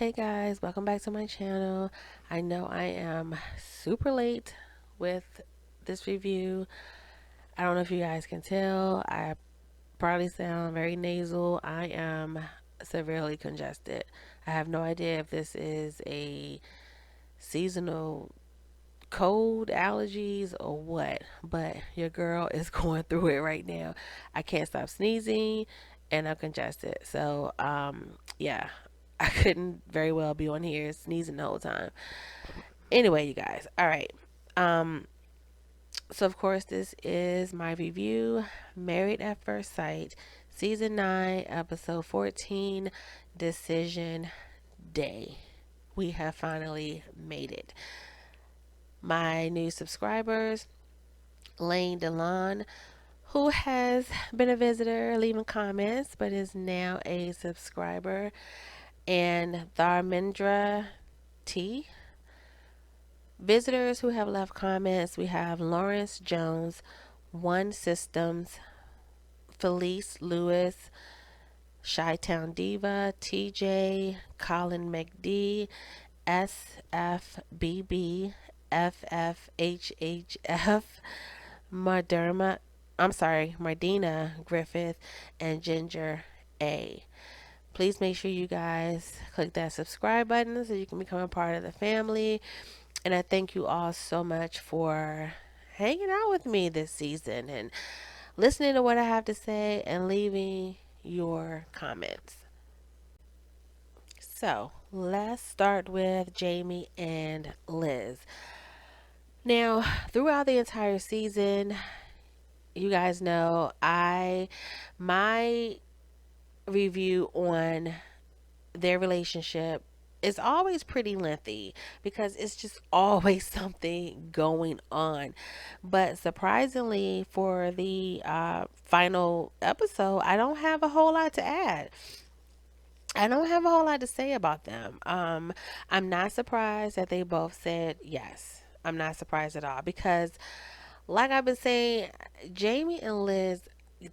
Hey guys, welcome back to my channel. I know I am super late with this review. I don't know if you guys can tell. I probably sound very nasal. I am severely congested. I have no idea if this is a seasonal cold, allergies, or what, but your girl is going through it right now. I can't stop sneezing and I'm congested. Yeah, I couldn't very well be on here sneezing the whole time. Anyway, you guys, all right. Um, so of course, this is my review, Married at First Sight, season 9, episode 14, Decision Day. We have finally made it. My new subscribers, Lane Delon, who has been a visitor leaving comments but is now a subscriber, and Dharmendra T. Visitors who have left comments, we have Lawrence Jones, One Systems, Felice Lewis, Chi Town Diva, TJ, Colin McD, SFBB, FFHHF, Mardina Griffith, and Ginger A. Please make sure you guys click that subscribe button so you can become a part of the family. And I thank you all so much for hanging out with me this season and listening to what I have to say and leaving your comments. So let's start with Jamie and Liz. Now, throughout the entire season, you guys know my review on their relationship is always pretty lengthy because it's just always something going on. But surprisingly, for the final episode, I don't have a whole lot to add. I don't have a whole lot to say about them. I'm not surprised that they both said yes. I'm not surprised at all because, like I've been saying, Jamie and Liz,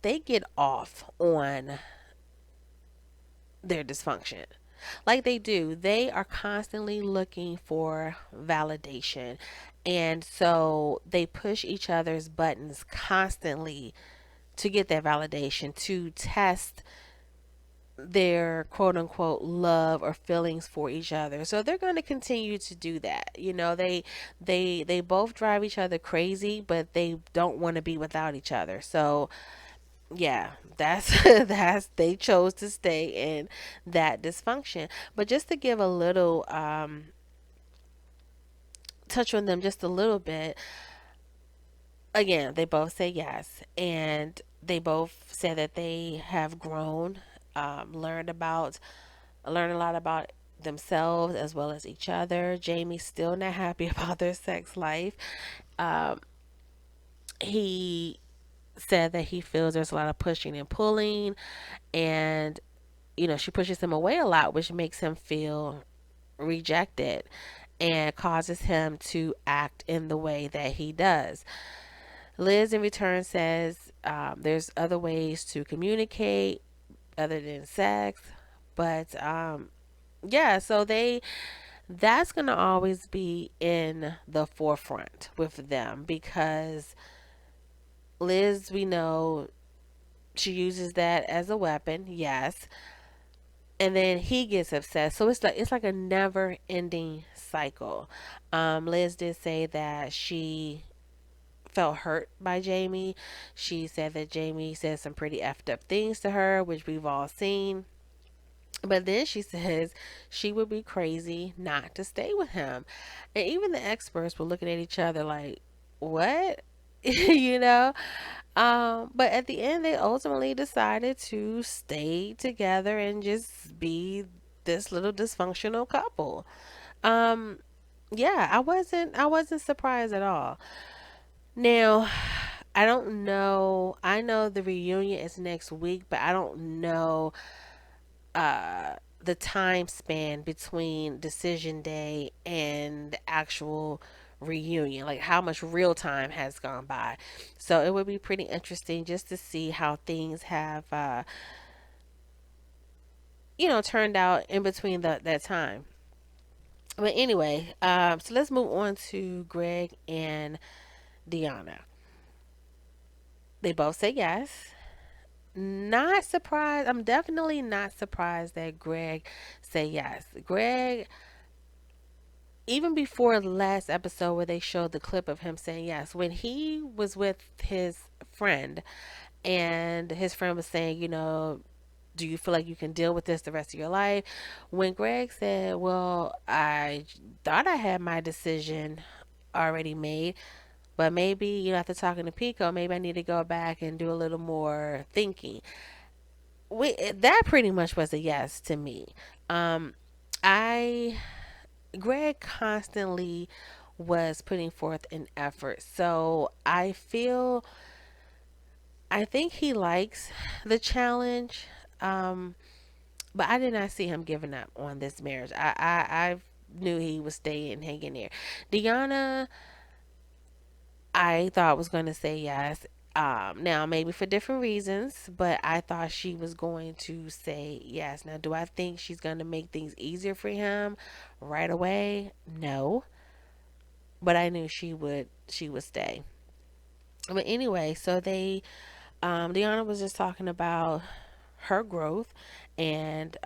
they get off on their dysfunction. Like they do. They are constantly looking for validation. And so they push each other's buttons constantly to get that validation, to test their quote unquote love or feelings for each other. So they're going to continue to do that. You know, they both drive each other crazy, but they don't want to be without each other. So yeah, that's that's they chose to stay in that dysfunction. But just to give a little touch on them just a little bit, again, they both say yes, and they both said that they have grown, learned a lot about themselves as well as each other. Jamie's still not happy about their sex life. Um, he said that he feels there's a lot of pushing and pulling, and she pushes him away a lot, which makes him feel rejected and causes him to act in the way that he does. Liz, in return, says there's other ways to communicate other than sex, but yeah, so that's gonna always be in the forefront with them because Liz, we know she uses that as a weapon, yes, and then he gets upset. So it's like a never ending cycle. Liz did say that she felt hurt by Jamie. She said that Jamie said some pretty effed up things to her, which we've all seen. But then she says she would be crazy not to stay with him. And even the experts were looking at each other like, what? you know? But at the end, they ultimately decided to stay together and just be this little dysfunctional couple. Um, yeah, I wasn't surprised at all. Now, I don't know. I know the reunion is next week, but I don't know the time span between decision day and the actual reunion, like how much real time has gone by. So it would be pretty interesting just to see how things have turned out in between that time. But anyway, so let's move on to Greg and Deanna. They both say yes. Not surprised. I'm definitely not surprised that Greg said yes. Greg, even before the last episode where they showed the clip of him saying yes, when he was with his friend and his friend was saying, do you feel like you can deal with this the rest of your life? When Greg said, well, I thought I had my decision already made, but maybe, after talking to Pico, maybe I need to go back and do a little more thinking. That pretty much was a yes to me. Um, I Greg constantly was putting forth an effort, so I think he likes the challenge. Um, but I did not see him giving up on this marriage. I knew he was staying hanging there. Deanna, I thought was going to say yes. Now maybe for different reasons, but I thought she was going to say yes. Now, do I think she's going to make things easier for him right away? No, but I knew she would stay. But anyway, so Deanna was just talking about her growth, and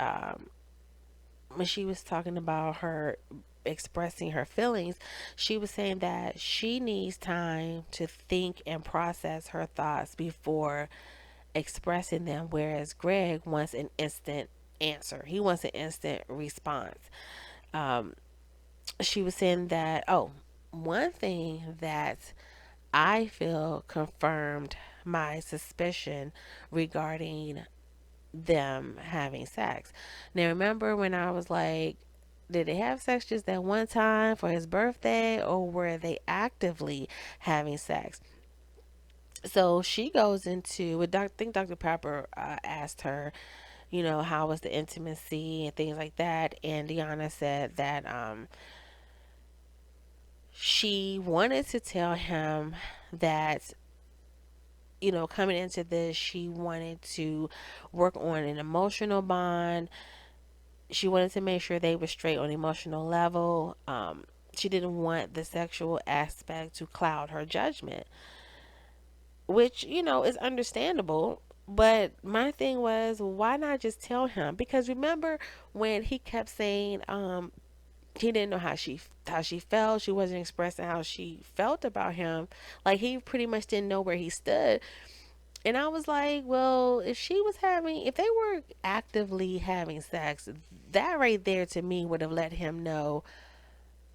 when she was talking about her expressing her feelings, she was saying that she needs time to think and process her thoughts before expressing them, whereas Greg wants an instant answer. He wants an instant response. Um, she was saying that, oh, one thing that I feel confirmed my suspicion regarding them having sex. Now, remember when I was like, did they have sex just that one time for his birthday, or were they actively having sex? So she goes into, I think Dr. Pepper asked her, how was the intimacy and things like that. And Deanna said that she wanted to tell him that, coming into this, she wanted to work on an emotional bond. She wanted to make sure they were straight on emotional level. She didn't want the sexual aspect to cloud her judgment, which, is understandable. But my thing was, why not just tell him? Because remember when he kept saying, he didn't know how she felt. She wasn't expressing how she felt about him. Like he pretty much didn't know where he stood. And I was like, well, if they were actively having sex, that right there to me would have let him know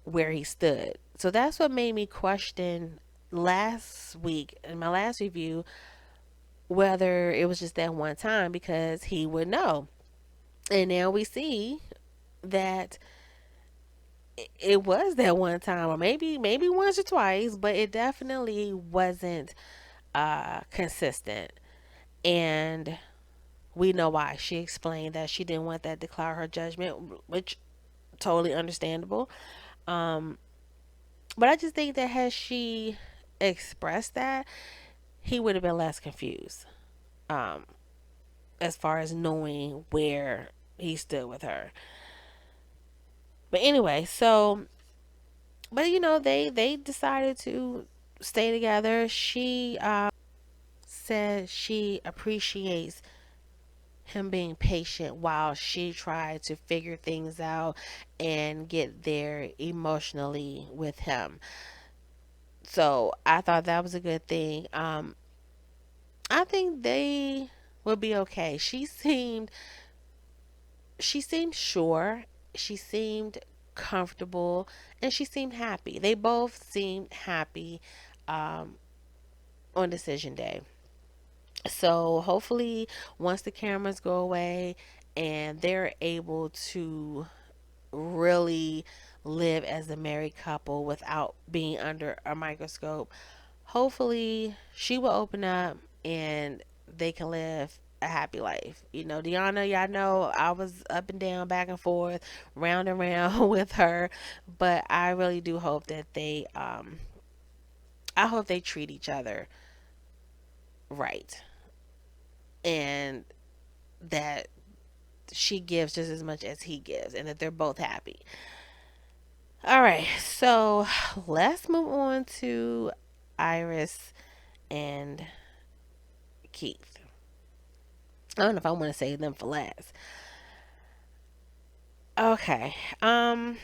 where he stood. So that's what made me question last week in my last review whether it was just that one time, because he would know. And now we see that it was that one time, or maybe once or twice, but it definitely wasn't consistent. And we know why. She explained that she didn't want that to cloud her judgment, which totally understandable. Um, but I just think that had she expressed that, he would have been less confused. Um, as far as knowing where he stood with her. But anyway, but they decided to stay together. She said she appreciates him being patient while she tried to figure things out and get there emotionally with him. So I thought that was a good thing. I think they will be okay. She seemed sure. She seemed comfortable, and she seemed happy. They both seemed happy um, on decision day. So hopefully, once the cameras go away and they're able to really live as a married couple without being under a microscope, hopefully she will open up and they can live a happy life. Deanna, y'all know I was up and down, back and forth, round and round with her, but I really do hope that I hope they treat each other right, and that she gives just as much as he gives and that they're both happy. All right, so let's move on to Iris and Keith. I don't know if I want to save them for last. Okay. I'm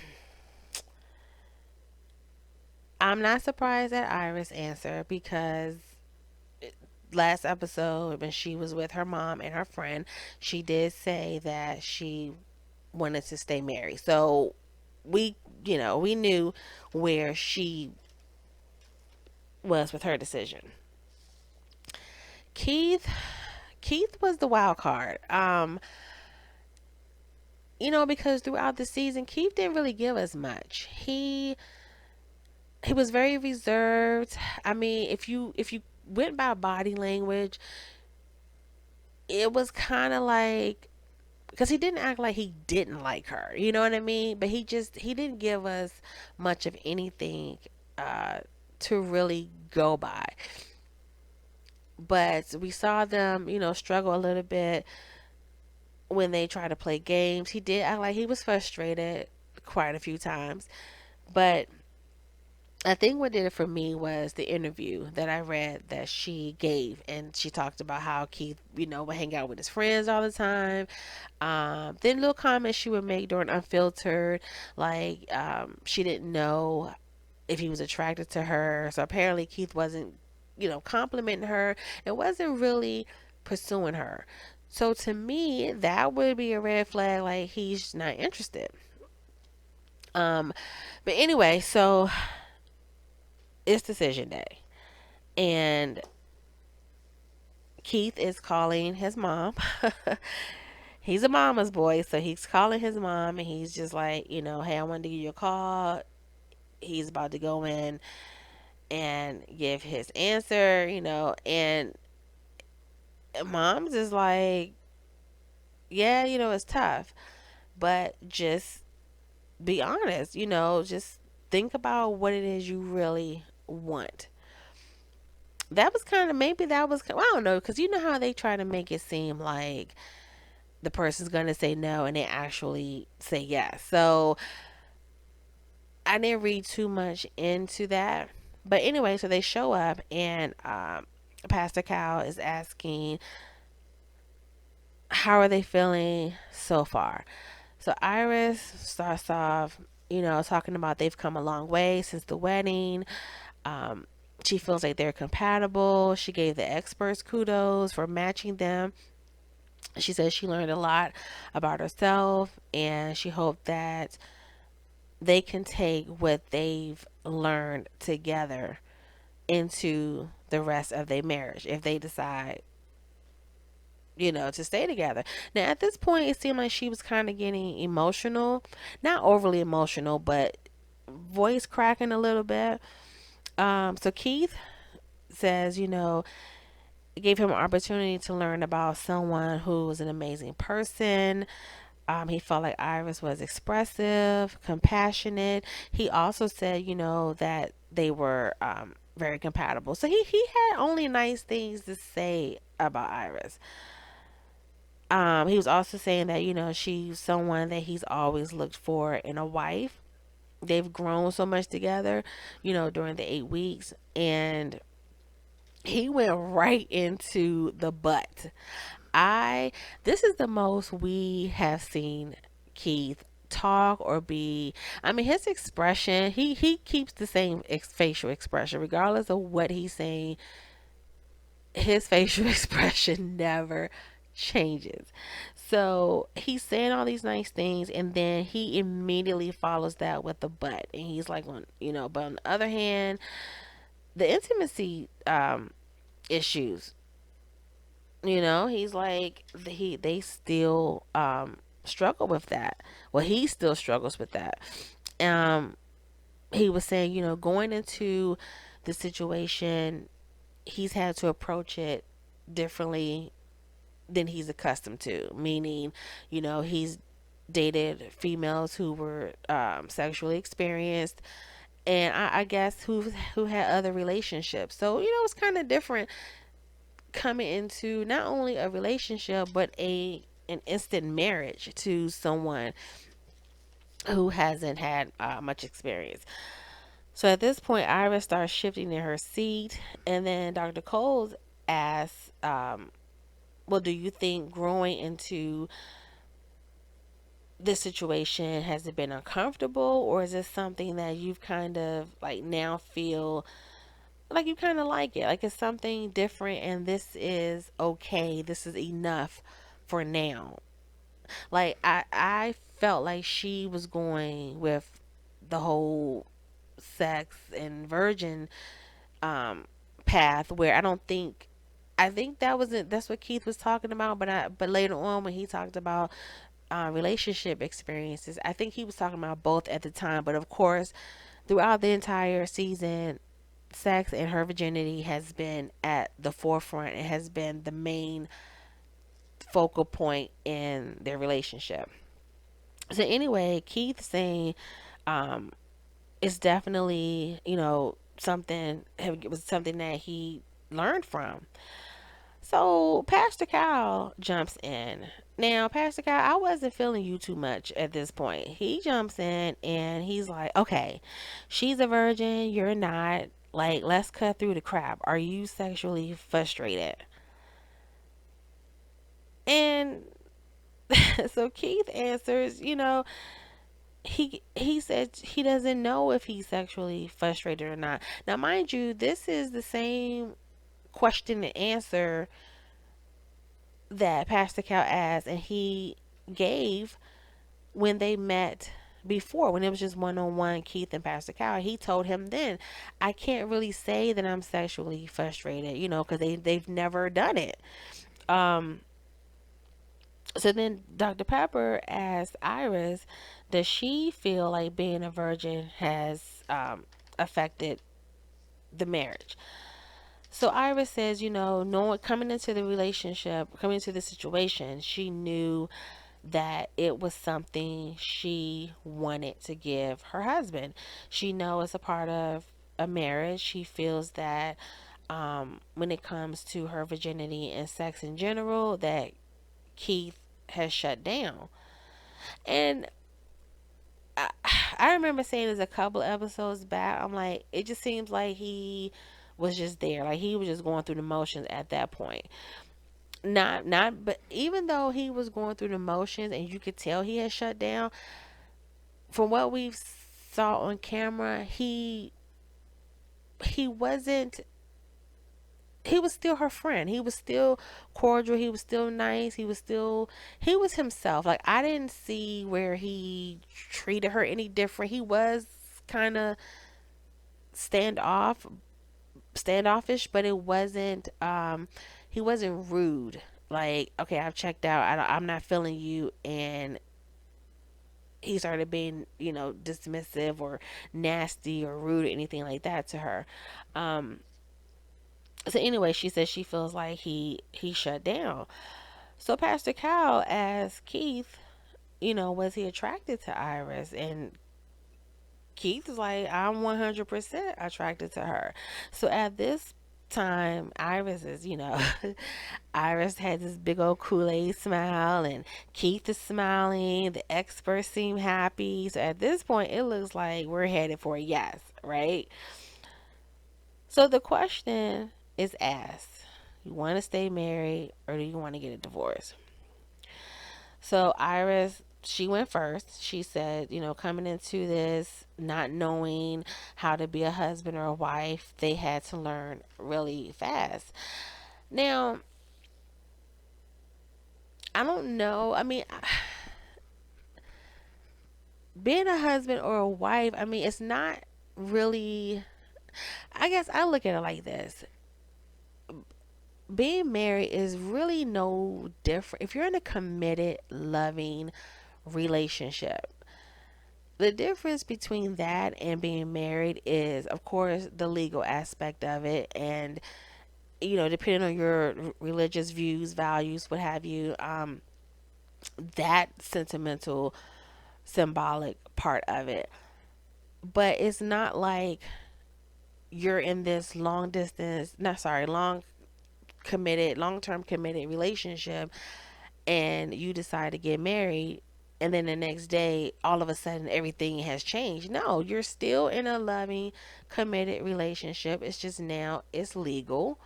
not surprised at Iris' answer because last episode when she was with her mom and her friend, she did say that she wanted to stay married. So we, we knew where she was with her decision. Keith, Keith was the wild card. Because throughout the season, Keith didn't really give us much. He was very reserved. I mean, if you went by body language, it was kind of like because he didn't act like he didn't like her. You know what I mean? But he didn't give us much of anything uh, to really go by. But we saw them, struggle a little bit when they tried to play games. He did act like he was frustrated quite a few times, but I think what did it for me was the interview that I read that she gave, and she talked about how Keith, would hang out with his friends all the time. Then little comments she would make during Unfiltered, like she didn't know if he was attracted to her. So apparently Keith wasn't, complimenting her. It wasn't really pursuing her. So to me, that would be a red flag. Like he's not interested. Um, but anyway, so it's decision day, and Keith is calling his mom. He's a mama's boy, so he's calling his mom, and he's just like, hey, I wanted to give you a call. He's about to go in and give his answer, and mom's is like, yeah, it's tough, but just be honest, just think about what it is you really want. That was kind of, maybe that was, well, I don't know, because you know how they try to make it seem like the person's going to say no and they actually say yes. So I didn't read too much into that. But anyway, so they show up and Pastor Cal is asking, how are they feeling so far? So Iris starts off, talking about they've come a long way since the wedding. Um, she feels like they're compatible. She gave the experts kudos for matching them. She says she learned a lot about herself and she hoped that they can take what they've learned together into the rest of their marriage if they decide, to stay together. Now, at this point, it seemed like she was kind of getting emotional, not overly emotional, but voice cracking a little bit. So Keith says, it gave him an opportunity to learn about someone who was an amazing person. He felt like Iris was expressive, compassionate. He also said, that they were very compatible. So he had only nice things to say about Iris. He was also saying that, she's someone that he's always looked for in a wife. They've grown so much together, during the 8 weeks. And he went right into the butt. I This is the most we have seen Keith talk or be. I mean, his expression, he keeps the same facial expression regardless of what he's saying. His facial expression never changes. So he's saying all these nice things, and then he immediately follows that with the but, and he's like, on but on the other hand, the intimacy issues, he's like they still struggle with that. Well, he still struggles with that. um he was saying, going into the situation, he's had to approach it differently than he's accustomed to, meaning, he's dated females who were sexually experienced, and I guess who had other relationships. So it's kind of different coming into not only a relationship but a an instant marriage to someone who hasn't had much experience. So at this point, Iris starts shifting in her seat, and then Dr. Coles asks, "Well, do you think growing into this situation has it been uncomfortable, or is this something that you've kind of like now feel like you kind of like it, like it's something different, and this is okay, this is enough for now?" Like I felt like she was going with the whole sex and virgin um path, where I think that's what Keith was talking about, but later on when he talked about relationship experiences, I think he was talking about both at the time. But of course, throughout the entire season, sex and her virginity has been at the forefront. It has been the main focal point in their relationship. So anyway, Keith saying um, it's definitely, something, it was something that he learned from. So Pastor Kyle jumps in. Now, Pastor Kyle, I wasn't feeling you too much at this point. He jumps in and he's like, okay, she's a virgin, you're not. Like, let's cut through the crap. Are you sexually frustrated? And so Keith answers, he said he doesn't know if he's sexually frustrated or not. Now, mind you, this is the same question and answer that Pastor Cal asked, and he gave when they met before, when it was just one on one, Keith and Pastor Cal. He told him then, I can't really say that I'm sexually frustrated, because they've never done it. Um, so then Dr. Pepper asked Iris, does she feel like being a virgin has affected the marriage? So Iris says, knowing coming into the relationship, coming into the situation, she knew that it was something she wanted to give her husband. She knows it's a part of a marriage. She feels that when it comes to her virginity and sex in general, that Keith has shut down. And I, I remember saying this a couple episodes back. I'm like, it just seems like he was just there, like he was just going through the motions at that point. But even though he was going through the motions and you could tell he had shut down, from what we saw on camera, he wasn't. He was still her friend. He was still cordial. He was still nice. He was himself. Like, I didn't see where he treated her any different. He was kind of standoff standoffish, but it wasn't. He wasn't rude. Like, okay, I've checked out. I'm not feeling you, and he started being, dismissive or nasty or rude or anything like that to her. Um, so anyway, she says she feels like he shut down. So Pastor Cal asked Keith, was he attracted to Iris? And Keith is like, I'm 100% attracted to her. So at this time, Iris is, Iris had this big old Kool-Aid smile, and Keith is smiling. The experts seem happy. So at this point, it looks like we're headed for a yes, right? So the question is asked: you want to stay married, or do you want to get a divorce? So Iris, she went first. She said, coming into this, not knowing how to be a husband or a wife, they had to learn really fast. Now, I don't know. I mean, being a husband or a wife, I mean, it's not really, I guess I look at it like this. Being married is really no different. If you're in a committed, loving relationship, the difference between that and being married is, of course, the legal aspect of it. And, depending on your religious views, values, what have you, that sentimental, symbolic part of it. But it's not like you're in this long distance, not sorry, long term committed relationship, and you decide to get married, and then the next day all of a sudden everything has changed. No, you're still in a loving, committed relationship. It's just now it's legal.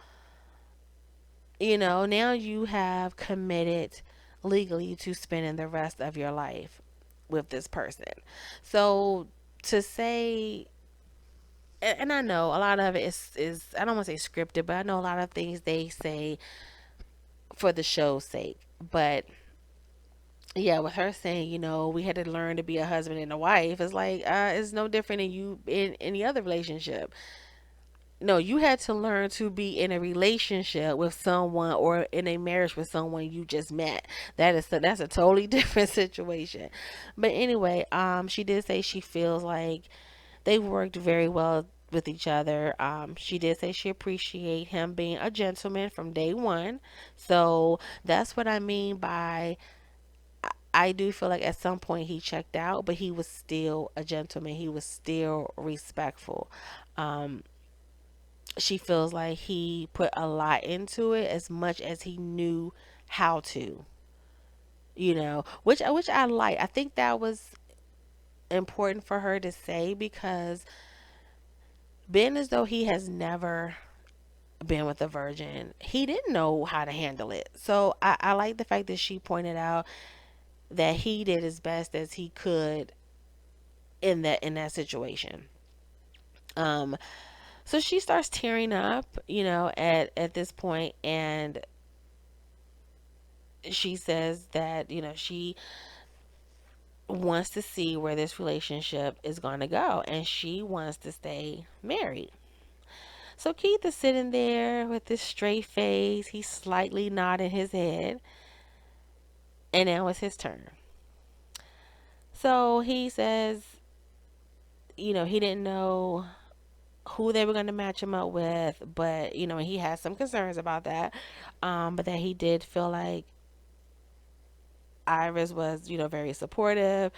Now you have committed legally to spending the rest of your life with this person. So to say, and I know a lot of it is I don't want to say scripted, but I know a lot of things they say for the show's sake. But yeah, with her saying, we had to learn to be a husband and a wife, it's like, it's no different than you in any other relationship. No, you had to learn to be in a relationship with someone or in a marriage with someone you just met. That's a totally different situation. But anyway, she did say she feels like they worked very well with each other. She did say she appreciate him being a gentleman from day one. So that's what I mean by I do feel like at some point he checked out, but he was still a gentleman. He was still respectful. Um, she feels like he put a lot into it as much as he knew how to, which I like. I think that was important for her to say because being as though he has never been with a virgin, he didn't know how to handle it. So I like the fact that she pointed out that he did as best as he could in that situation. Um, so she starts tearing up, at this point, and she says that she wants to see where this relationship is going to go, and she wants to stay married. So Keith is sitting there with this straight face. He's slightly nodding his head, and now it's his turn. So he says, he didn't know who they were going to match him up with, but he has some concerns about that. But that he did feel like Iris was, very supportive.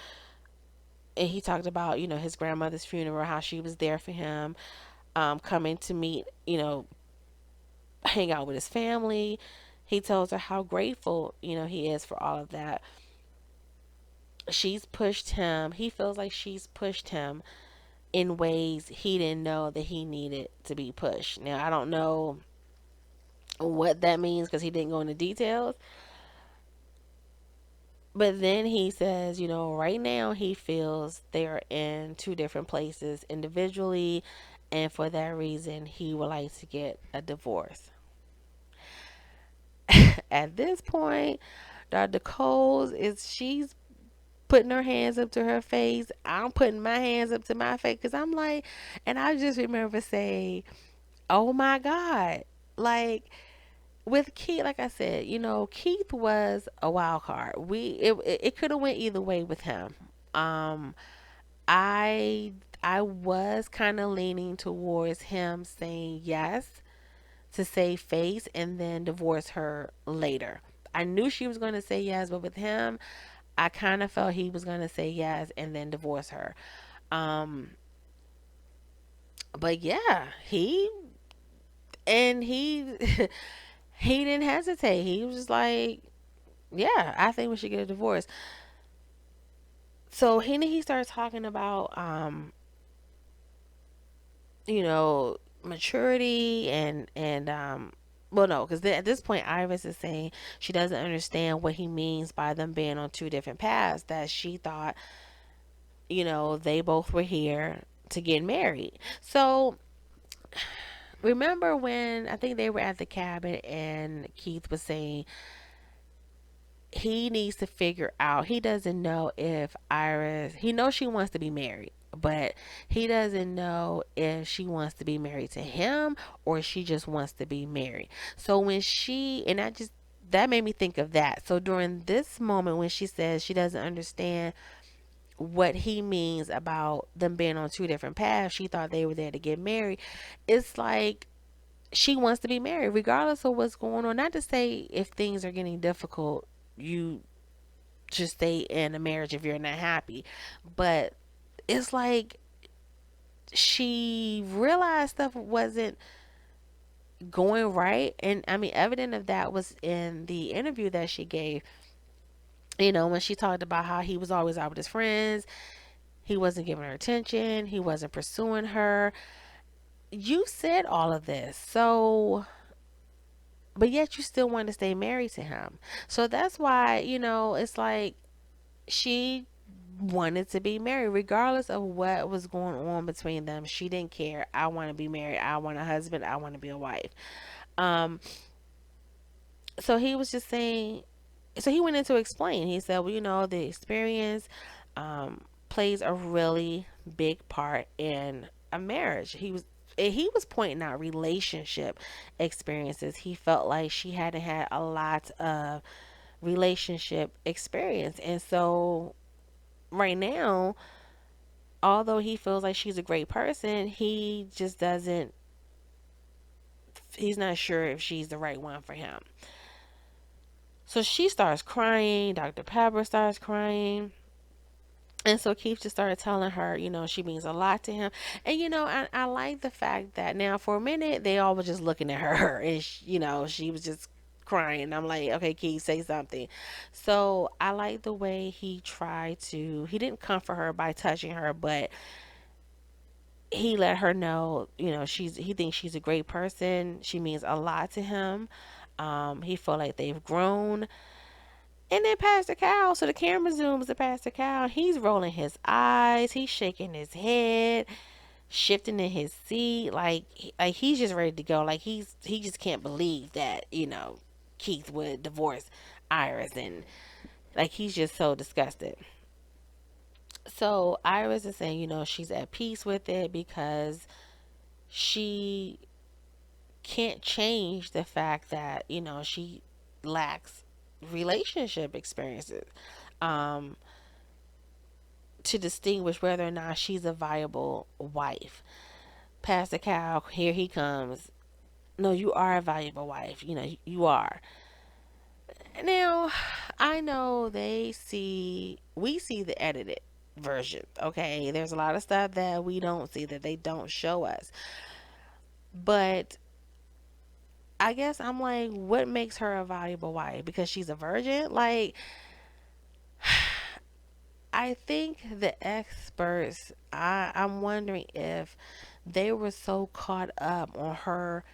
And he talked about, his grandmother's funeral, how she was there for him, coming to meet, hang out with his family. He tells her how grateful, he is for all of that. She's pushed him. He feels like she's pushed him in ways he didn't know that he needed to be pushed. Now, I don't know what that means because he didn't go into details. But then he says, right now he feels they're in two different places individually, and for that reason, he would like to get a divorce. At this point, Dr. Coles she's putting her hands up to her face. I'm putting my hands up to my face because I'm like, and I just remember saying, "Oh my God!" Like with Keith, like I said, Keith was a wild card. It could have went either way with him. Um, I I was kind of leaning towards him saying yes to save face and then divorce her later. I knew she was going to say yes, but with him, I kind of felt he was going to say yes and then divorce her. Um, but yeah, he he didn't hesitate. He was just like, yeah, I think we should get a divorce. So he started talking about maturity and well, no, because at this point Iris is saying she doesn't understand what he means by them being on two different paths, that she thought they both were here to get married. So remember when I think they were at the cabin and Keith was saying he needs to figure out, he doesn't know if Iris, he knows she wants to be married, but he doesn't know if she wants to be married to him or she just wants to be married. So when and I just, that made me think of that. So during this moment when she says she doesn't understand what he means about them being on two different paths, she thought they were there to get married. It's like she wants to be married regardless of what's going on. Not to say if things are getting difficult, you just stay in a marriage if you're not happy. But it's like she realized stuff wasn't going right. And I mean, evident of that was in the interview that she gave. When she talked about how he was always out with his friends, he wasn't giving her attention, he wasn't pursuing her. You said all of this. So, but yet you still want to stay married to him. So that's why, it's like she wanted to be married regardless of what was going on between them. She didn't care. I want to be married. I want a husband. I want to be a wife. Um so he was just saying, so he went in to explain. He said, well, the experience plays a really big part in a marriage. He was pointing out relationship experiences. He felt like she hadn't had a lot of relationship experience. And so right now, although he feels like she's a great person, he just doesn't, he's not sure if she's the right one for him. So she starts crying. Dr. Pepper starts crying. And so Keith just started telling her, she means a lot to him. And, I like the fact that now for a minute, they all were just looking at her and, she was just crying. I'm like, okay, Keith, say something. So I like the way he didn't comfort her by touching her, but he let her know, he thinks she's a great person. She means a lot to him. He felt like they've grown. And then Pastor Cal, so the camera zooms to Pastor Cal. He's rolling his eyes. He's shaking his head, shifting in his seat, like he's just ready to go. Like he just can't believe that Keith would divorce Iris, and like he's just so disgusted. So Iris is saying, she's at peace with it because she can't change the fact that she lacks relationship experiences. Um, to distinguish whether or not she's a viable wife. Pastor Cal, here he comes. No, you are a valuable wife. You are. Now, I know we see the edited version, okay? There's a lot of stuff that we don't see, that they don't show us. But I guess I'm like, what makes her a valuable wife? Because she's a virgin? Like, I think the experts, I'm wondering if they were so caught up on her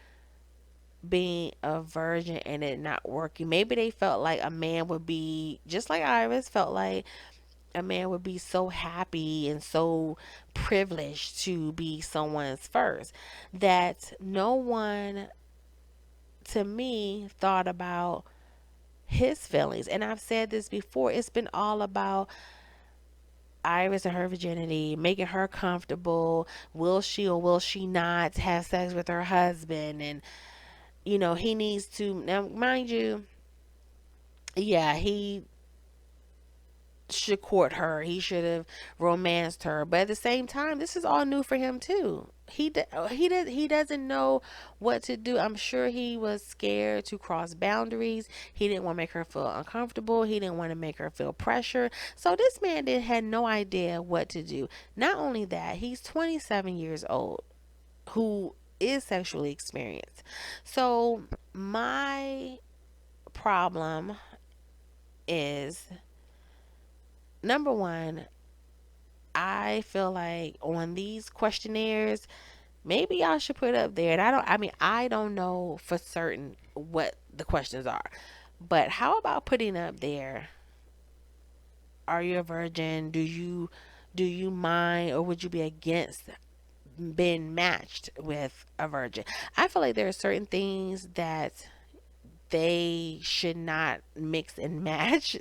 being a virgin and it not working. Maybe they felt like a man would be, just like Iris felt like a man would be so happy and so privileged to be someone's first, that no one, to me, thought about his feelings. And I've said this before, it's been all about Iris and her virginity, making her comfortable. Will she or will she not have sex with her husband? And, he needs to, now, mind you, yeah, he should court her. He should have romanced her. But at the same time, this is all new for him too. He doesn't know what to do. I'm sure he was scared to cross boundaries. He didn't want to make her feel uncomfortable. He didn't want to make her feel pressure. So this man had no idea what to do. Not only that, he's 27 years old who is sexually experienced. So my problem is, number one, I feel like on these questionnaires, maybe y'all should put up there. And I don't know for certain what the questions are. But how about putting up there, are you a virgin? Do you mind, or would you be against being matched with a virgin? I feel like there are certain things that they should not mix and match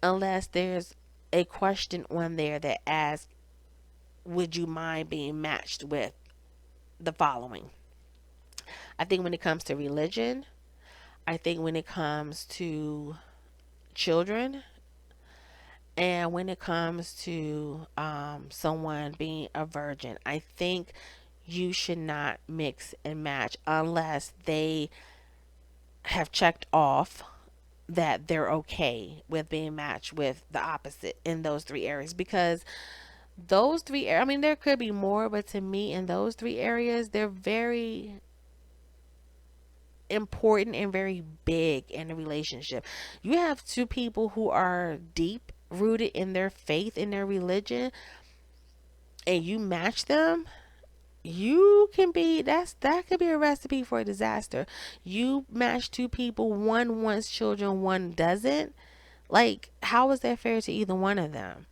unless there's a question on there that asks, would you mind being matched with the following? I think when it comes to religion, I think when it comes to children, and when it comes to someone being a virgin, I think you should not mix and match unless they have checked off that they're okay with being matched with the opposite in those three areas. Because those three, I mean, there could be more, but to me, in those three areas, they're very important and very big in a relationship. You have two people who are deep rooted in their faith, in their religion, and you match them, you can be that could be a recipe for a disaster. You match two people, one wants children, one doesn't. Like, how is that fair to either one of them?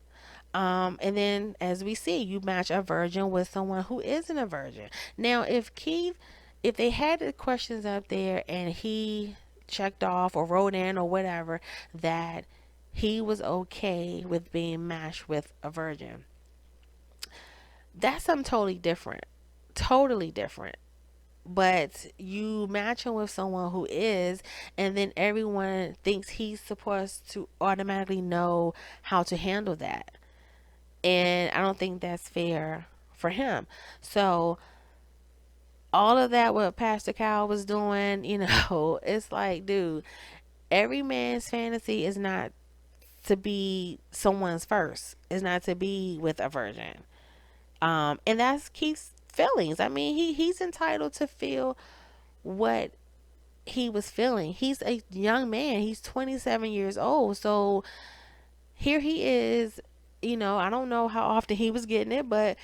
And then as we see, you match a virgin with someone who isn't a virgin. Now, if they had the questions up there and he checked off or wrote in or whatever that he was okay with being matched with a virgin, that's something totally different. Totally different. But you match him with someone who is, and then everyone thinks he's supposed to automatically know how to handle that. And I don't think that's fair for him. So all of that what Pastor Cal was doing, it's like, dude, every man's fantasy is not to be someone's first. It's not to be with a virgin. And that's Keith's feelings. I mean, he's entitled to feel what he was feeling. He's a young man. He's 27 years old. So here he is, I don't know how often he was getting it, but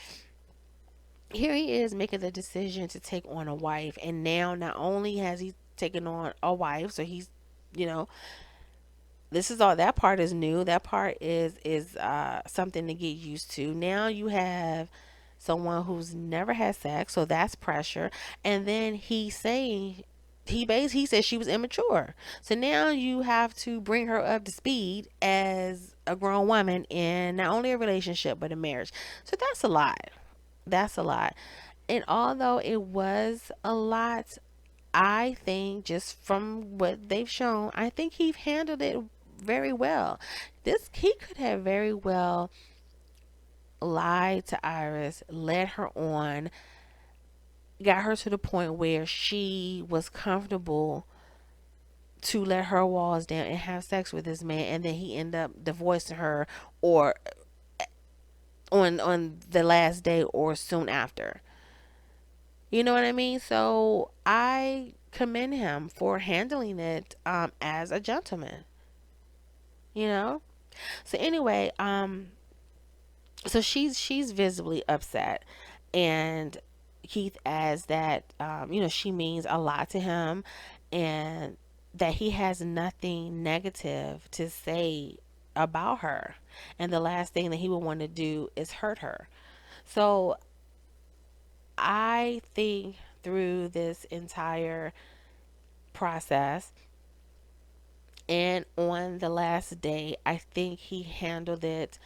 here he is making the decision to take on a wife. And now not only has he taken on a wife, so he's, you know, this is all, that part is new. That part is something to get used to. Now you have someone who's never had sex, so that's pressure. And then he's saying he said she was immature. So now you have to bring her up to speed as a grown woman in not only a relationship but a marriage. So that's a lot. That's a lot. And although it was a lot, I think just from what they've shown, I think he handled it very well. This he could have very well lied to Iris, led her on, got her to the point where she was comfortable to let her walls down and have sex with this man, and then he ended up divorcing her or on the last day or soon after. You know what I mean? So I commend him for handling it as a gentleman. You know. So anyway, so she's visibly upset, and Keith adds that she means a lot to him, and that he has nothing negative to say about her, and the last thing that he would want to do is hurt her. So I think through this entire process and on the last day, I think he handled it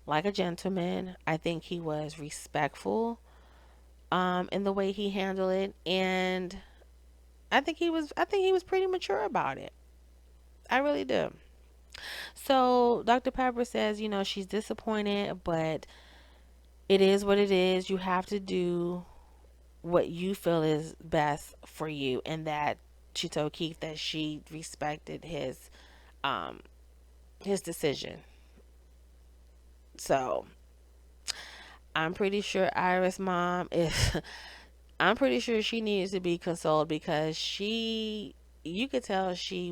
like a gentleman. I think he was respectful in the way he handled it, and I think he was pretty mature about it. I really do. So Dr. Pepper says, she's disappointed, but it is what it is. You have to do what you feel is best for you, and that she told Keith that she respected um his decision. So I'm pretty sure Iris' mom is. I'm pretty sure she needs to be consoled because you could tell she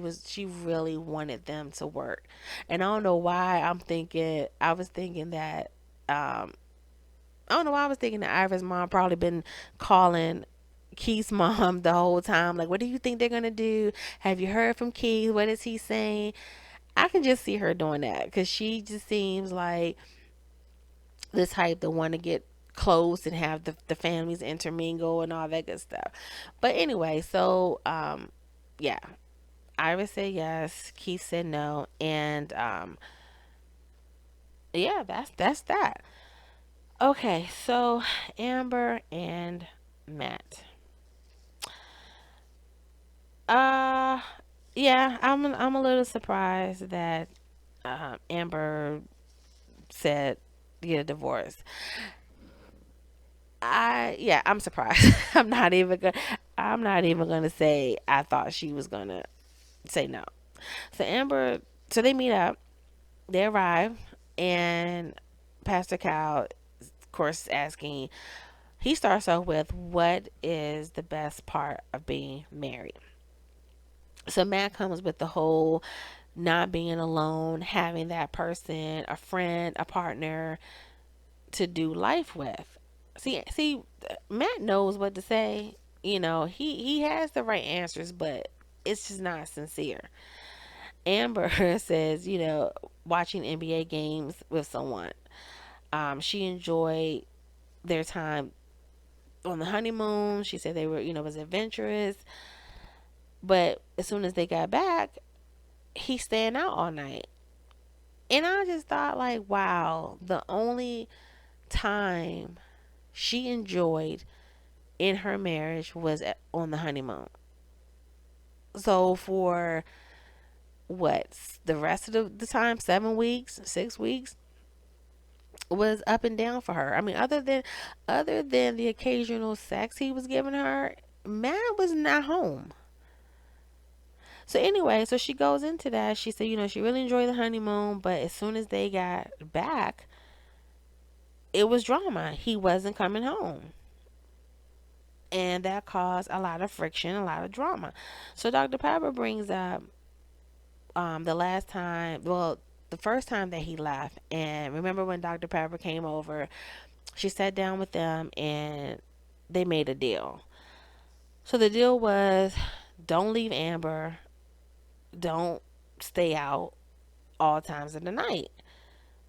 really wanted them to work, and I don't know why I was thinking that um I don't know why I was thinking that Iris' mom probably been calling Keith's mom the whole time. Like, what do you think they're gonna do? Have you heard from Keith? What is he saying? I can just see her doing that because she just seems like the type that want to get close and have the families intermingle and all that good stuff. But anyway, so yeah, Iris said yes, Keith said no, and yeah, that's that. Okay, so Amber and Matt. Uh yeah, I'm a little surprised that Amber said get a divorce. I'm surprised. I'm not even gonna say I thought she was gonna say no. So Amber, so they meet up, they arrive, and Pastor Cal, of course, is asking. He starts off with, "What is the best part of being married?" So Matt comes with the whole not being alone, having that person, a friend, a partner to do life with. See, Matt knows what to say. He has the right answers, but it's just not sincere. Amber says, watching NBA games with someone. She enjoyed their time on the honeymoon. She said they were, was adventurous. But as soon as they got back, he's staying out all night. And I just thought, like, wow, the only time she enjoyed in her marriage was on the honeymoon. So for what, the rest of the time, 7 weeks, 6 weeks, was up and down for her. I mean, other than the occasional sex he was giving her, Matt was not home. So anyway, so she goes into that. She said, she really enjoyed the honeymoon, but as soon as they got back, it was drama. He wasn't coming home. And that caused a lot of friction, a lot of drama. So Dr. Pepper brings up the last time, well, the first time that he left. And remember when Dr. Pepper came over, she sat down with them and they made a deal. So the deal was, don't leave Amber, don't stay out all times of the night.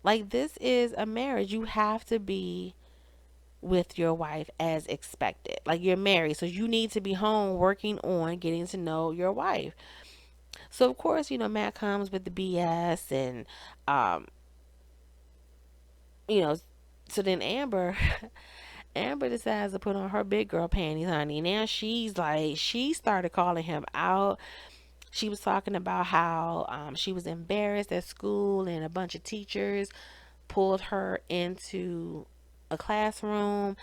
Like, this is a marriage. You have to be with your wife as expected. Like, you're married, so you need to be home working on getting to know your wife. So of course, Matt comes with the BS and um, you know, so then Amber decides to put on her big girl panties, honey. Now she's like, she started calling him out. She was talking about how she was embarrassed at school and a bunch of teachers pulled her into a classroom.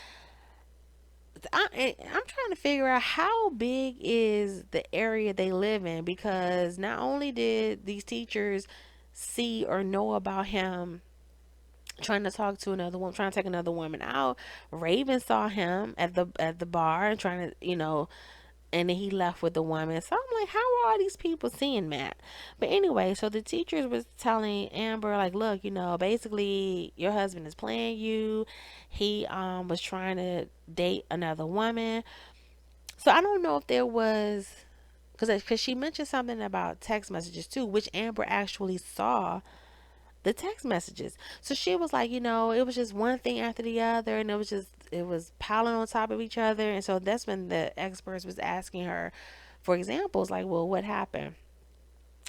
I'm trying to figure out how big is the area they live in, because not only did these teachers see or know about him trying to talk to another woman, trying to take another woman out. Raven saw him at the bar and trying to, and then he left with the woman. So I'm like, how are all these people seeing Matt? But anyway, so the teachers was telling Amber, like, look, basically your husband is playing you. He was trying to date another woman. So I don't know if there was, because she mentioned something about text messages too, which Amber actually saw the text messages. So she was like, it was just one thing after the other, and it was piling on top of each other. And so that's when the experts was asking her for examples, like, well, what happened?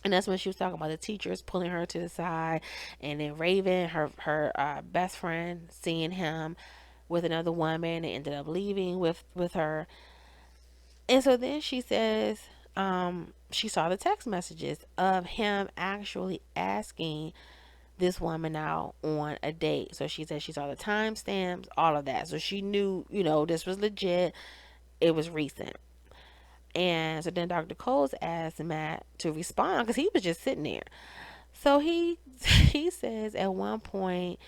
And that's when she was talking about the teachers pulling her to the side, and then Raven, her best friend, seeing him with another woman, and ended up leaving with her. And so then she says, she saw the text messages of him actually asking this woman out on a date. So she said she saw the timestamps, all of that. So she knew, this was legit. It was recent. And so then Dr. Coles asked Matt to respond because he was just sitting there. So he he says at one point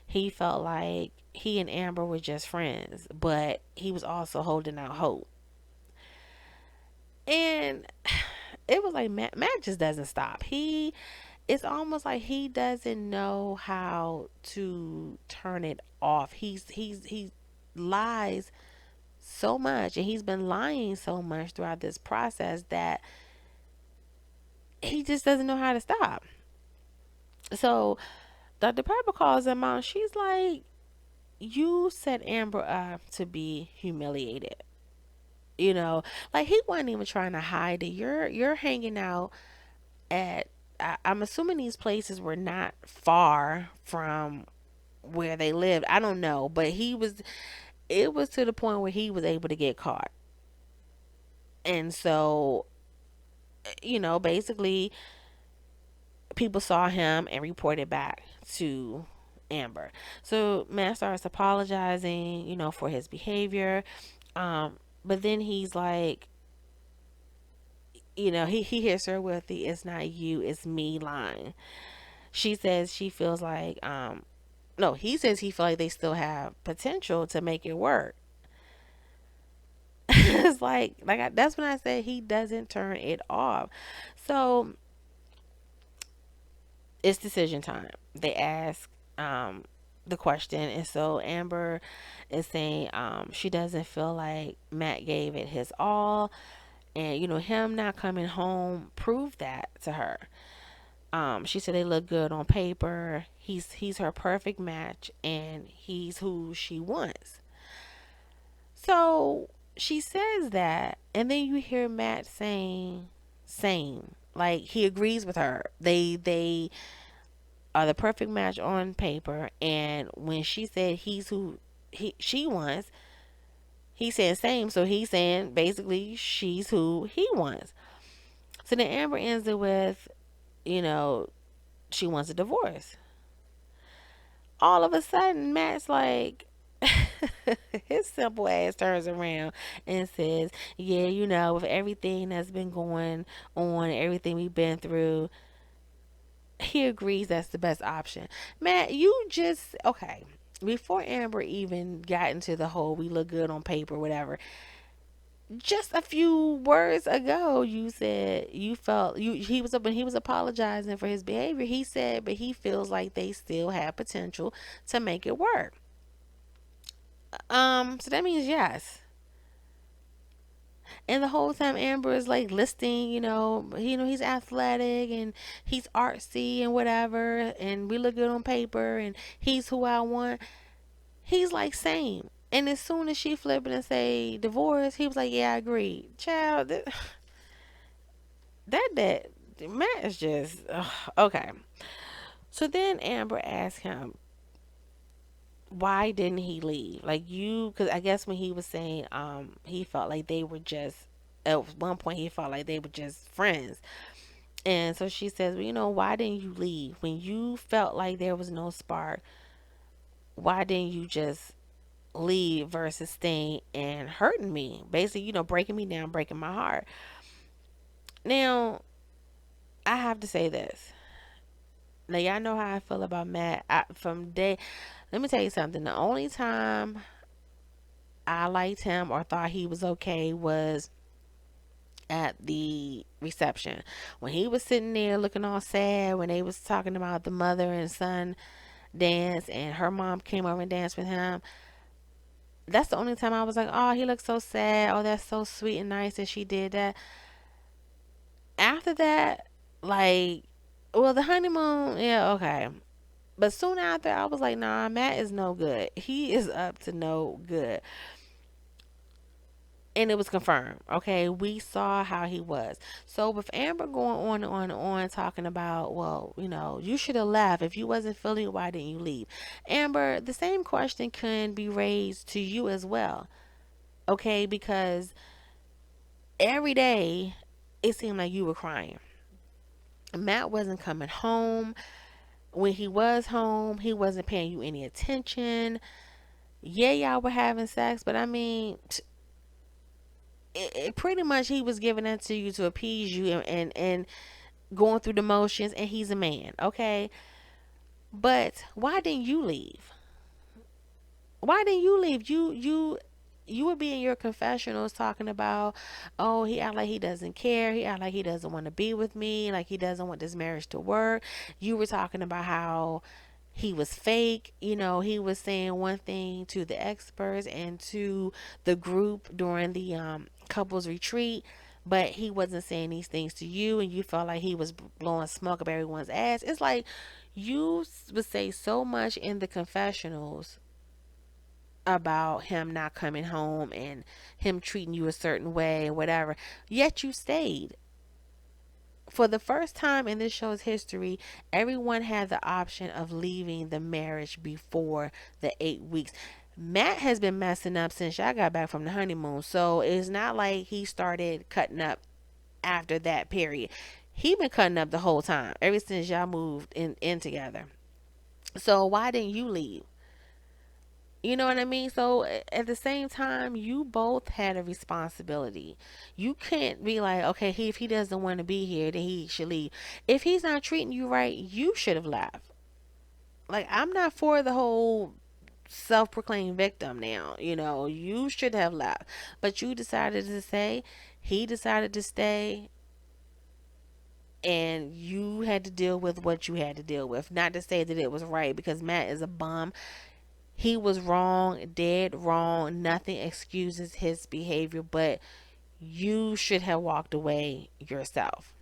he felt like he and Amber were just friends, but he was also holding out hope. And it was like Matt just doesn't stop. It's almost like he doesn't know how to turn it off. He lies so much, and he's been lying so much throughout this process that he just doesn't know how to stop. So Dr. Pepper calls him out. She's like, "You set Amber up to be humiliated." You know, like he wasn't even trying to hide it. You're hanging out at. I'm assuming these places were not far from where they lived. I don't know, but it was to the point where he was able to get caught. And so, basically people saw him and reported back to Amber. So Matt starts apologizing, for his behavior. But then he's like, he hits her with the "it's not you, it's me" line. She says she feels like no, he says he feels like they still have potential to make it work. It's that's when I said he doesn't turn it off. So it's decision time. They ask um, the question, and so Amber is saying she doesn't feel like Matt gave it his all, and him not coming home proved that to her. She said they look good on paper. He's her perfect match, and he's who she wants. So she says that, and then you hear Matt saying, "Same." Like he agrees with her. They are the perfect match on paper, and when she said he's who she wants, he said same. So he's saying basically she's who he wants. So then Amber ends it with, you know, she wants a divorce. All of a sudden, Matt's like, his simple ass turns around and says, "Yeah, with everything that's been going on, everything we've been through, he agrees that's the best option." Matt, you just, okay. Before Amber even got into the whole we look good on paper, whatever, just a few words ago you said you felt he was up when he was apologizing for his behavior. He said, but he feels like they still have potential to make it work. So that means yes. And the whole time Amber is like listing, he's athletic and he's artsy and whatever, and we look good on paper, and he's who I want. He's like same. And as soon as she flip it and say divorce, he was like, "Yeah, I agree." Child, that Matt is just okay. So then Amber asked him, why didn't he leave? Like because I guess when he was saying, he felt like they were just, at one point he felt like they were just friends. And so she says, well, why didn't you leave? When you felt like there was no spark, why didn't you just leave versus staying and hurting me? Basically, breaking me down, breaking my heart. Now, I have to say this. Now, y'all know how I feel about Matt. Let me tell you something. The only time I liked him or thought he was okay was at the reception when he was sitting there looking all sad when they was talking about the mother and son dance and her mom came over and danced with him. That's the only time I was like, oh, he looks so sad. Oh, that's so sweet and nice that she did that. After that, like, well, the honeymoon, yeah, okay. But soon after, I was like, nah, Matt is no good. He is up to no good. And it was confirmed. Okay, we saw how he was. So with Amber going on and on and on talking about, well, you should have left. If you wasn't feeling it, why didn't you leave? Amber, the same question can be raised to you as well. Okay, because every day it seemed like you were crying. Matt wasn't coming home. When he was home, he wasn't paying you any attention. Yeah, y'all were having sex, but I mean, pretty much he was giving that to you to appease you and going through the motions, and he's a man, okay? But why didn't you leave? Why didn't you leave? You would be in your confessionals talking about, oh, he act like he doesn't care. He act like he doesn't want to be with me. Like he doesn't want this marriage to work. You were talking about how he was fake. He was saying one thing to the experts and to the group during the couples retreat, but he wasn't saying these things to you, and you felt like he was blowing smoke up everyone's ass. It's like you would say so much in the confessionals about him not coming home and him treating you a certain way and whatever, yet you stayed. For the first time in this show's history, everyone had the option of leaving the marriage before the 8 weeks. Matt has been messing up since y'all got back from the honeymoon, so it's not like he started cutting up after that period. He been cutting up the whole time ever since y'all moved in together. So why didn't you leave? You know what I mean? So at the same time, you both had a responsibility. You can't be like, okay, if he doesn't want to be here, then he should leave. If he's not treating you right, you should have left. Like, I'm not for the whole self-proclaimed victim now. You should have left, but you decided to stay. He decided to stay, and you had to deal with what you had to deal with. Not to say that it was right, because Matt is a bum. He was wrong, dead wrong. Nothing excuses his behavior, but you should have walked away yourself.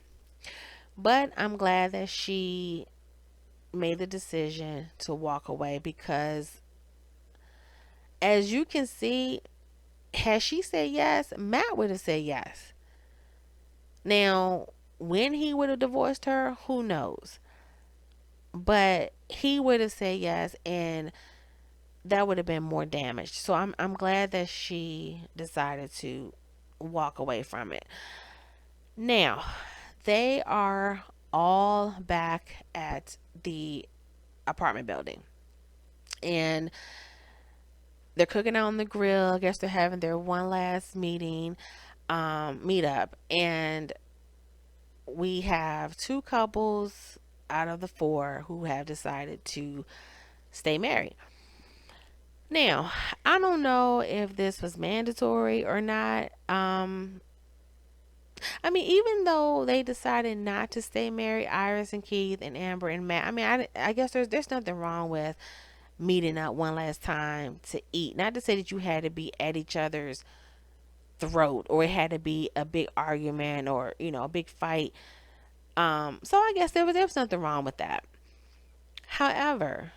But I'm glad that she made the decision to walk away, because as you can see, had she said yes, Matt would have said yes. Now, when he would have divorced her, who knows? But he would have said yes, and that would have been more damage. So I'm glad that she decided to walk away from it. Now, they are all back at the apartment building, and they're cooking out on the grill. I guess they're having their one last meet up, and we have two couples out of the four who have decided to stay married. Now, I don't know if this was mandatory or not. I mean, even though they decided not to stay married, Iris and Keith and Amber and Matt. I mean, I guess there's nothing wrong with meeting up one last time to eat. Not to say that you had to be at each other's throat, or it had to be a big argument, or a big fight. So I guess there was nothing wrong with that. However,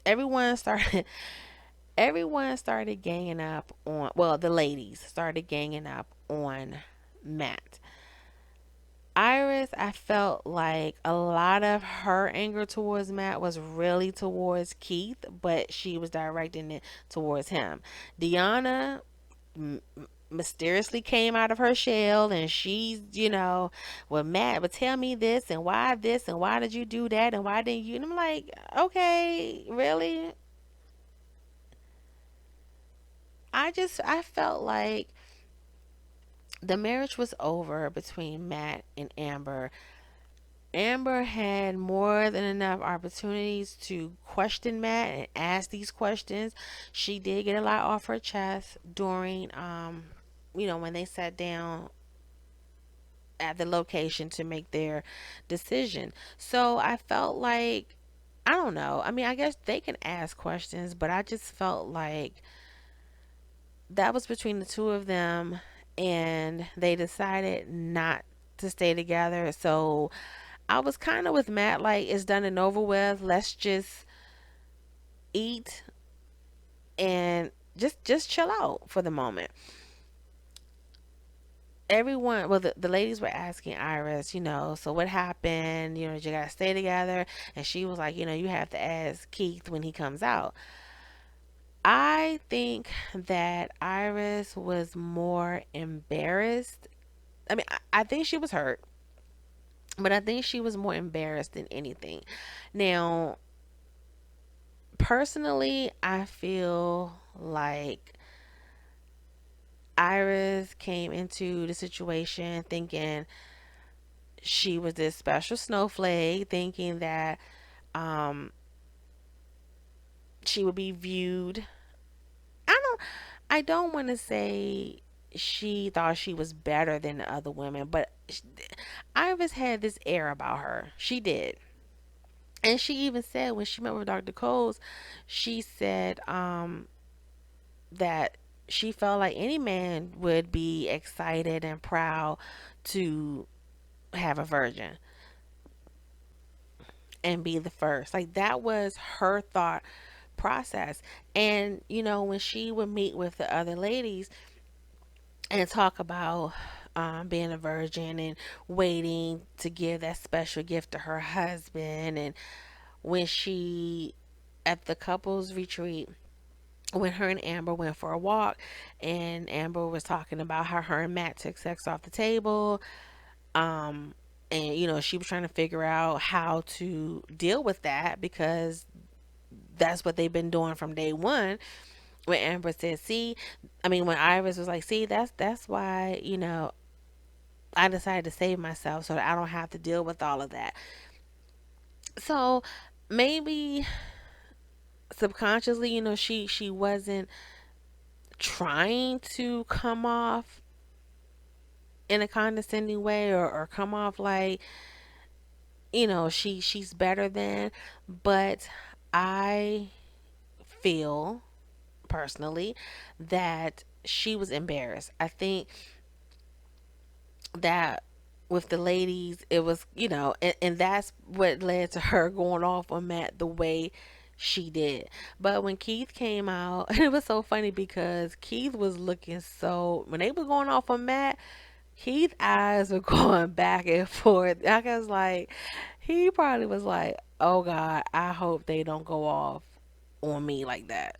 everyone started everyone started ganging up on, well, the ladies started ganging up on Matt. Iris, I felt like a lot of her anger towards Matt was really towards Keith, but she was directing it towards him. Deanna m- mysteriously came out of her shell, and she's, well, Matt, but tell me this, and why did you do that, and why didn't you? And I'm like, okay, really? I felt like the marriage was over between Matt and Amber. Amber had more than enough opportunities to question Matt and ask these questions. She did get a lot off her chest during, when they sat down at the location to make their decision. So I felt like, I don't know. I mean, I guess they can ask questions, but I just felt like that was between the two of them, and they decided not to stay together. So I was kind of with Matt, like, it's done and over with. Let's just eat and just chill out for the moment. Everyone, well, the ladies were asking Iris, so what happened? Did you guys stay together? And she was like, you have to ask Keith when he comes out. I think that Iris was more embarrassed. I mean, I think she was hurt, but I think she was more embarrassed than anything. Now, personally, I feel like Iris came into the situation thinking she was this special snowflake, thinking that um, she would be viewed. I don't, I don't want to say she thought she was better than the other women, but Iris had this air about her. She did. And she even said when she met with Dr. Coles, she said that she felt like any man would be excited and proud to have a virgin and be the first. Like, that was her thought process. And when she would meet with the other ladies and talk about being a virgin and waiting to give that special gift to her husband, and when she at the couples retreat, when her and Amber went for a walk, and Amber was talking about how her and Matt took sex off the table, um and she was trying to figure out how to deal with that, because that's what they've been doing from day one. When Amber said, see, I mean, when Iris was like, see, that's why, I decided to save myself so that I don't have to deal with all of that. So maybe subconsciously, she wasn't trying to come off in a condescending way, or come off like, she's better than. But I feel personally that she was embarrassed. I think that with the ladies, it was, and that's what led to her going off on Matt the way she did. But when Keith came out, it was so funny because Keith was looking so, when they were going off on Matt, Keith's eyes were going back and forth. I was like, he probably was like, oh God, I hope they don't go off on me like that.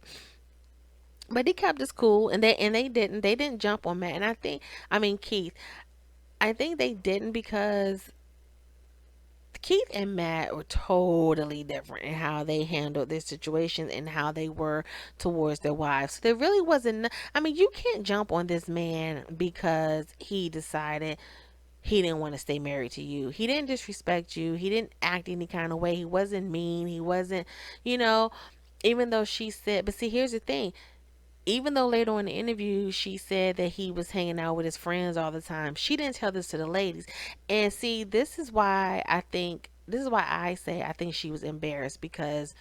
But he kept his cool, and they didn't jump on Matt. And I mean Keith, I think they didn't because Keith and Matt were totally different in how they handled their situations and how they were towards their wives. So there really wasn't. I mean, you can't jump on this man because he decided he didn't want to stay married to you. He didn't disrespect you. He didn't act any kind of way. He wasn't mean. He wasn't, you know, even though she said, but see, here's the thing. Even though later on in the interview she said that he was hanging out with his friends all the time, she didn't tell this to the ladies. And see, this is why I say I think she was embarrassed, because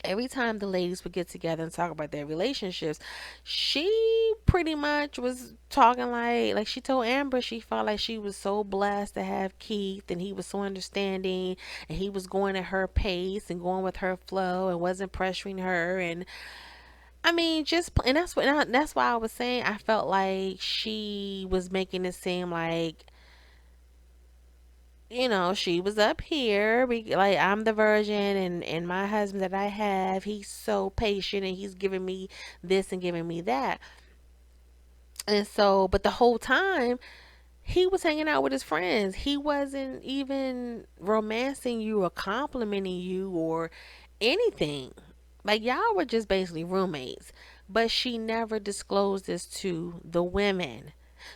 every time the ladies would get together and talk about their relationships, she pretty much was talking like she told Amber she felt like she was so blessed to have Keith, and he was so understanding, and he was going at her pace and going with her flow and wasn't pressuring her. And I mean, and that's why I was saying I felt like she was making it seem like, she was up here, like I'm the virgin, and my husband that I have, he's so patient and he's giving me this and giving me that. And so, but the whole time he was hanging out with his friends. He wasn't even romancing you or complimenting you or anything. Like, y'all were just basically roommates. But she never disclosed this to the women.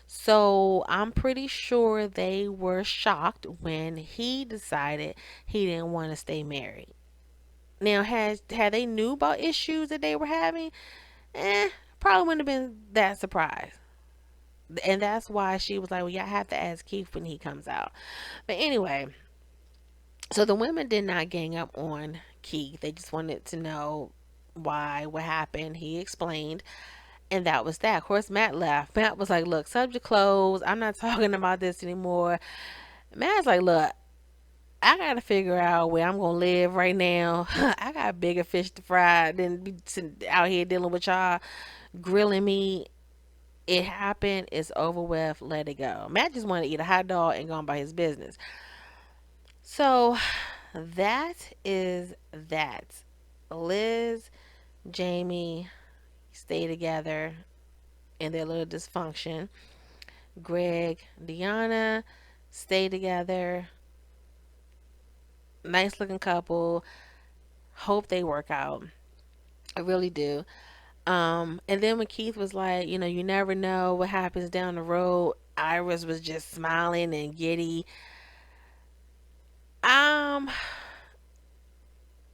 So I'm pretty sure they were shocked when he decided he didn't want to stay married. Now, had they knew about issues that they were having, probably wouldn't have been that surprised. And that's why she was like, well, y'all have to ask Keith when he comes out. But anyway, so the women did not gang up on Keith. They just wanted to know why, what happened. He explained, and that was that. Of course, Matt left. Matt was like, look, subject closed. I'm not talking about this anymore. Matt's like, look, I got to figure out where I'm going to live right now. I got bigger fish to fry than be out here dealing with y'all grilling me. It happened. It's over with. Let it go. Matt just wanted to eat a hot dog and go on by his business. So that is that. Liz, Jamie stay together in their little dysfunction. Greg, Deanna stay together. Nice looking couple. Hope they work out. I really do. And then when Keith was like, you never know what happens down the road, Iris was just smiling and giddy. Um,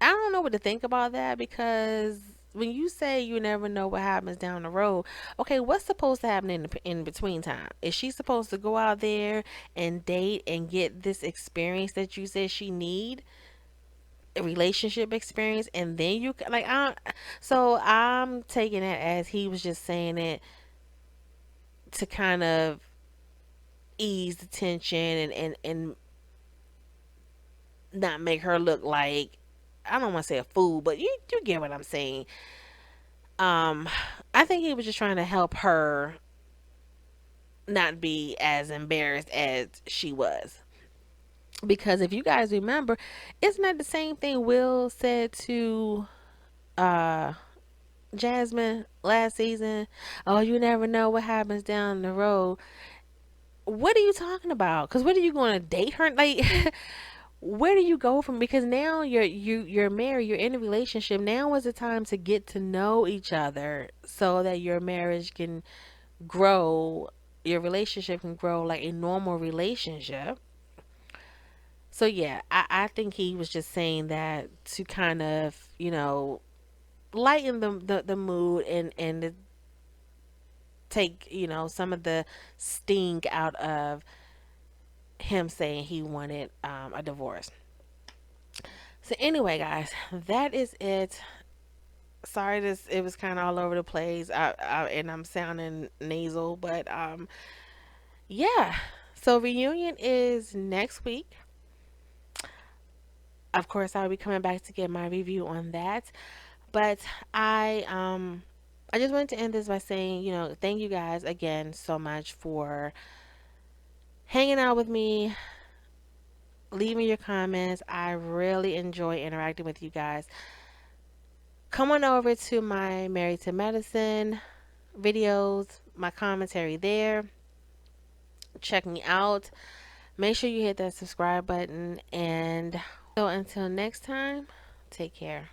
I don't know what to think about that, because when you say you never know what happens down the road, okay, what's supposed to happen in between time? Is she supposed to go out there and date and get this experience that you said she need, a relationship experience, and then like so I'm taking it as he was just saying it to kind of ease the tension, and not make her look like, I don't want to say a fool, but you get what I'm saying. Um, I think he was just trying to help her not be as embarrassed as she was. Because if you guys remember, isn't that the same thing Will said to uh Jasmine last season? Oh, you never know what happens down the road. What are you talking about? Because what are you going to date her? Like, where do you go from? Because now you're married, you're in a relationship. Now is the time to get to know each other so that your marriage can grow, your relationship can grow like a normal relationship. So yeah, I think he was just saying that to kind of, lighten the mood and to take, some of the sting out of him saying he wanted a divorce. So anyway, guys, that is it. Sorry, this it was kind of all over the place. And I'm sounding nasal, but yeah. So reunion is next week. Of course, I'll be coming back to get my review on that. But I just wanted to end this by saying, thank you guys again so much for hanging out with me, leaving your comments. I really enjoy interacting with you guys. Come on over to my Married to Medicine videos, my commentary there. Check me out. Make sure you hit that subscribe button. And so until next time, take care.